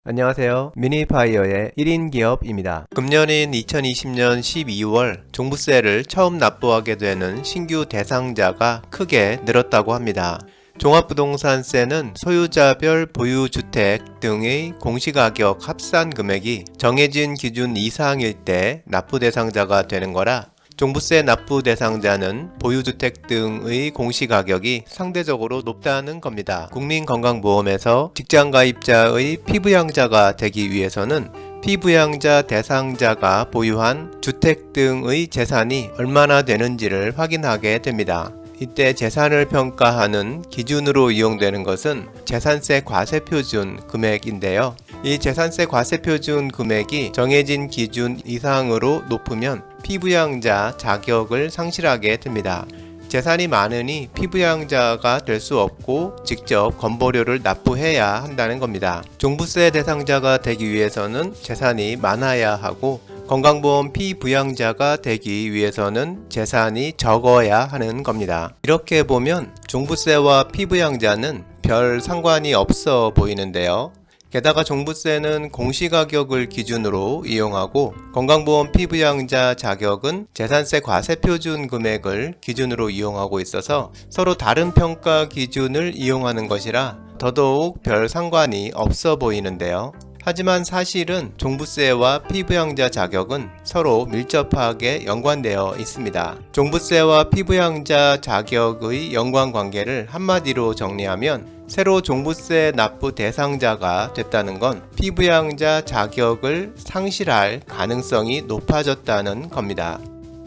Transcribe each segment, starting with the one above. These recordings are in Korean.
안녕하세요. 미니파이어의 1인 기업입니다. 금년인 2020년 12월 종부세를 처음 납부하게 되는 신규 대상자가 크게 늘었다고 합니다. 종합부동산세는 소유자별 보유주택 등의 공시가격 합산 금액이 정해진 기준 이상일 때 납부 대상자가 되는 거라 종부세 납부 대상자는 보유주택 등의 공시가격이 상대적으로 높다는 겁니다. 국민건강보험에서 직장가입자의 피부양자가 되기 위해서는 피부양자 대상자가 보유한 주택 등의 재산이 얼마나 되는지를 확인하게 됩니다. 이때 재산을 평가하는 기준으로 이용되는 것은 재산세 과세표준 금액인데요. 이 재산세 과세표준 금액이 정해진 기준 이상으로 높으면 피부양자 자격을 상실하게 됩니다. 재산이 많으니 피부양자가 될 수 없고 직접 건보료를 납부해야 한다는 겁니다. 종부세 대상자가 되기 위해서는 재산이 많아야 하고 건강보험 피부양자가 되기 위해서는 재산이 적어야 하는 겁니다. 이렇게 보면 종부세와 피부양자는 별 상관이 없어 보이는데요. 게다가 종부세는 공시가격을 기준으로 이용하고 건강보험 피부양자 자격은 재산세 과세표준 금액을 기준으로 이용하고 있어서 서로 다른 평가 기준을 이용하는 것이라 더더욱 별 상관이 없어 보이는데요. 하지만 사실은 종부세와 피부양자 자격은 서로 밀접하게 연관되어 있습니다. 종부세와 피부양자 자격의 연관관계를 한마디로 정리하면 새로 종부세 납부 대상자가 됐다는 건 피부양자 자격을 상실할 가능성이 높아졌다는 겁니다.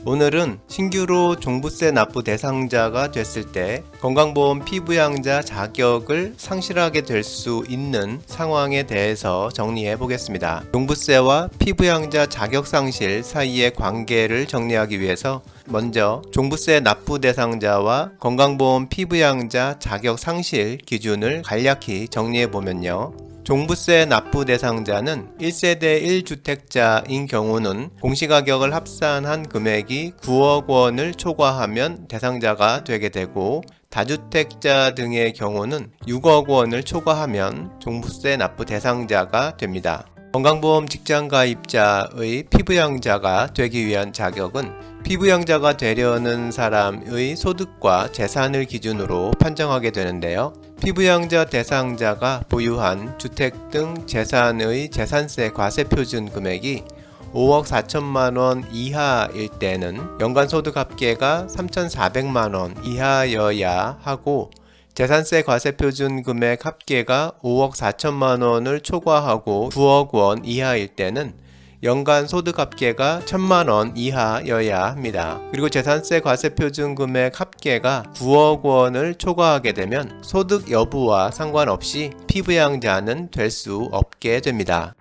오늘은 신규로 종부세 납부 대상자가 됐을 때 건강보험 피부양자 자격을 상실하게 될 수 있는 상황에 대해서 정리해 보겠습니다. 종부세와 피부양자 자격 상실 사이의 관계를 정리하기 위해서 먼저 종부세 납부 대상자와 건강보험 피부양자 자격 상실 기준을 간략히 정리해 보면요. 종부세 납부 대상자는 1세대 1주택자인 경우는 공시가격을 합산한 금액이 9억 원을 초과하면 대상자가 되게 되고 다주택자 등의 경우는 6억 원을 초과하면 종부세 납부 대상자가 됩니다. 건강보험 직장가입자의 피부양자가 되기 위한 자격은 피부양자가 되려는 사람의 소득과 재산을 기준으로 판정하게 되는데요. 피부양자 대상자가 보유한 주택 등 재산의 재산세 과세표준 금액이 5억 4천만 원 이하일 때는 연간소득 합계가 3,400만 원 이하여야 하고 재산세 과세표준 금액 합계가 5억 4천만 원을 초과하고 9억 원 이하일 때는 연간 소득 합계가 1,000만 원 이하여야 합니다. 그리고 재산세 과세표준 금액 합계가 9억 원을 초과하게 되면 소득 여부와 상관없이 피부양자는 될 수 없게 됩니다.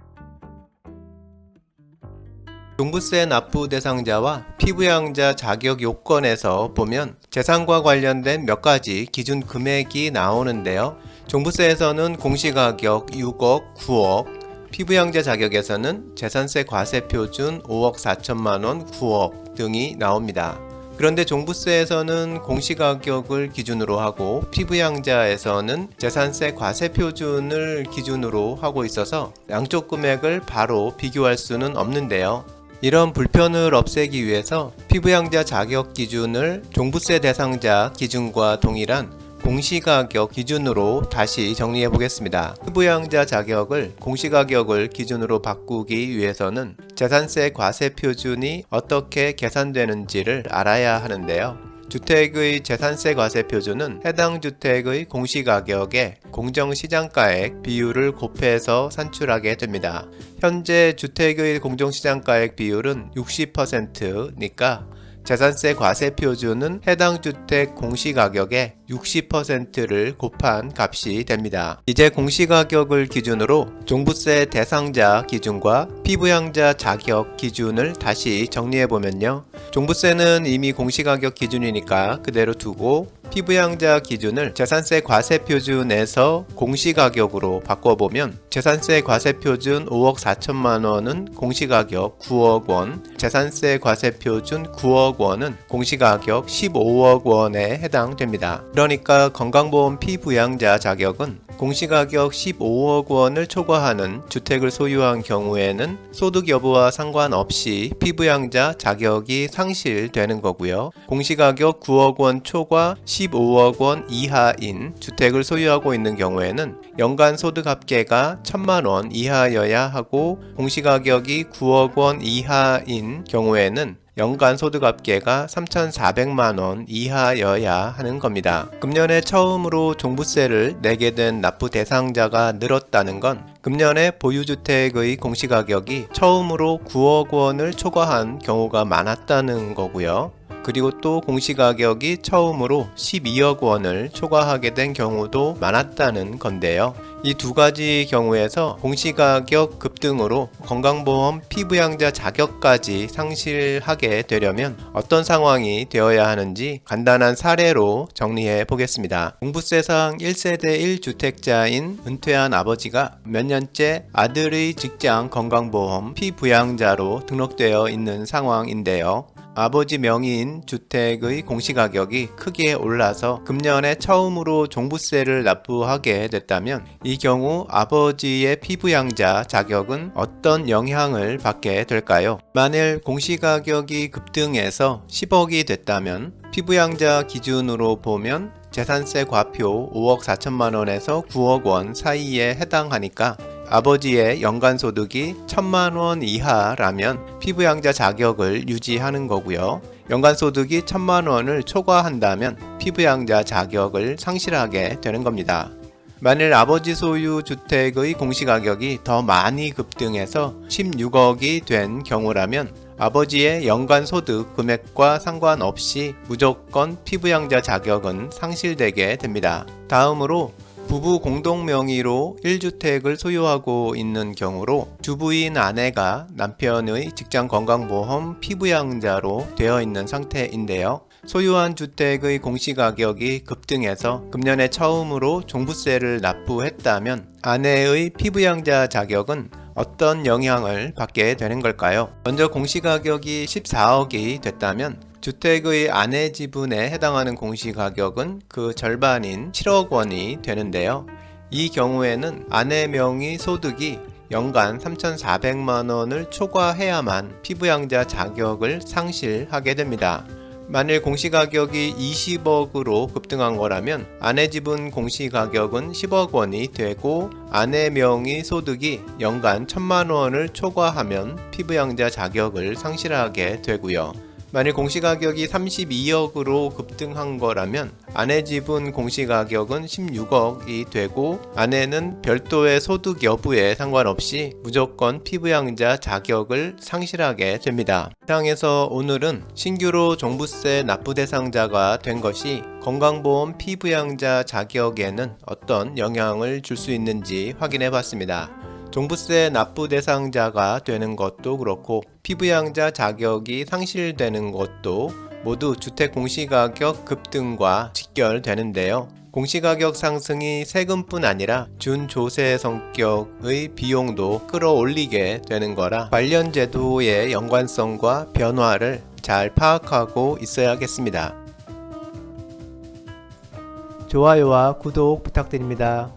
종부세 납부 대상자와 피부양자 자격 요건에서 보면 재산과 관련된 몇 가지 기준 금액이 나오는데요. 종부세에서는 공시가격 6억, 9억, 피부양자 자격에서는 재산세 과세표준 5억 4천만 원, 9억 등이 나옵니다. 그런데 종부세에서는 공시가격을 기준으로 하고 피부양자에서는 재산세 과세표준을 기준으로 하고 있어서 양쪽 금액을 바로 비교할 수는 없는데요. 이런 불편을 없애기 위해서 피부양자 자격 기준을 종부세 대상자 기준과 동일한 공시가격 기준으로 다시 정리해 보겠습니다. 피부양자 자격을 공시가격을 기준으로 바꾸기 위해서는 재산세 과세표준이 어떻게 계산되는지를 알아야 하는데요. 주택의 재산세 과세표준은 해당 주택의 공시가격에 공정시장가액 비율을 곱해서 산출하게 됩니다. 현재 주택의 공정시장가액 비율은 60%니까 재산세 과세표준은 해당 주택 공시가격의 60%를 곱한 값이 됩니다. 이제 공시가격을 기준으로 종부세 대상자 기준과 피부양자 자격 기준을 다시 정리해보면요. 종부세는 이미 공시가격 기준이니까 그대로 두고 피부양자 기준을 재산세 과세표준에서 공시가격으로 바꿔보면 재산세 과세표준 5억 4천만 원은 공시가격 9억 원, 재산세 과세표준 9억 원은 공시가격 15억 원에 해당됩니다. 그러니까 건강보험 피부양자 자격은 공시가격 15억 원을 초과하는 주택을 소유한 경우에는 소득 여부와 상관없이 피부양자 자격이 상실되는 거고요. 공시가격 9억 원 초과 15억 원 이하인 주택을 소유하고 있는 경우에는 연간 소득 합계가 1,000만 원 이하여야 하고, 공시가격이 9억 원 이하인 경우에는 연간 소득 합계가 3,400만 원 이하여야 하는 겁니다. 금년에 처음으로 종부세를 내게 된 납부 대상자가 늘었다는 건 금년에 보유주택의 공시가격이 처음으로 9억 원을 초과한 경우가 많았다는 거고요. 그리고 또 공시가격이 처음으로 12억 원을 초과하게 된 경우도 많았다는 건데요. 이 두 가지 경우에서 공시가격 급등으로 건강보험 피부양자 자격까지 상실하게 되려면 어떤 상황이 되어야 하는지 간단한 사례로 정리해 보겠습니다. 종부세상 1세대 1주택자인 은퇴한 아버지가 몇 년째 아들의 직장 건강보험 피부양자로 등록되어 있는 상황인데요. 아버지 명의인 주택의 공시가격이 크게 올라서 금년에 처음으로 종부세를 납부하게 됐다면, 이 경우 아버지의 피부양자 자격은 어떤 영향을 받게 될까요? 만일 공시가격이 급등해서 10억이 됐다면 피부양자 기준으로 보면 재산세 과표 5억 4천만 원에서 9억 원 사이에 해당하니까 아버지의 연간 소득이 1,000만 원 이하라면 피부양자 자격을 유지하는 거고요. 연간 소득이 1,000만 원을 초과한다면 피부양자 자격을 상실하게 되는 겁니다. 만일 아버지 소유 주택의 공시가격이 더 많이 급등해서 16억이 된 경우라면 아버지의 연간 소득 금액과 상관없이 무조건 피부양자 자격은 상실되게 됩니다. 다음으로 부부 공동 명의로 1주택을 소유하고 있는 경우로 주부인 아내가 남편의 직장건강보험 피부양자로 되어 있는 상태인데요. 소유한 주택의 공시가격이 급등해서 금년에 처음으로 종부세를 납부했다면 아내의 피부양자 자격은 어떤 영향을 받게 되는 걸까요? 먼저 공시가격이 14억이 됐다면 주택의 아내 지분에 해당하는 공시가격은 그 절반인 7억 원이 되는데요. 이 경우에는 아내 명의 소득이 연간 3,400만 원을 초과해야만 피부양자 자격을 상실하게 됩니다. 만일 공시가격이 20억으로 급등한 거라면 아내 지분 공시가격은 10억 원이 되고, 아내 명의 소득이 연간 1,000만 원을 초과하면 피부양자 자격을 상실하게 되고요. 만일 공시가격이 32억으로 급등한 거라면 아내 지분 공시가격은 16억이 되고, 아내는 별도의 소득 여부에 상관없이 무조건 피부양자 자격을 상실하게 됩니다. 이상에서 오늘은 신규로 종부세 납부 대상자가 된 것이 건강보험 피부양자 자격에는 어떤 영향을 줄 수 있는지 확인해 봤습니다. 종부세 납부 대상자가 되는 것도 그렇고 피부양자 자격이 상실되는 것도 모두 주택 공시가격 급등과 직결되는데요. 공시가격 상승이 세금뿐 아니라 준조세 성격의 비용도 끌어올리게 되는 거라 관련 제도의 연관성과 변화를 잘 파악하고 있어야겠습니다. 좋아요와 구독 부탁드립니다.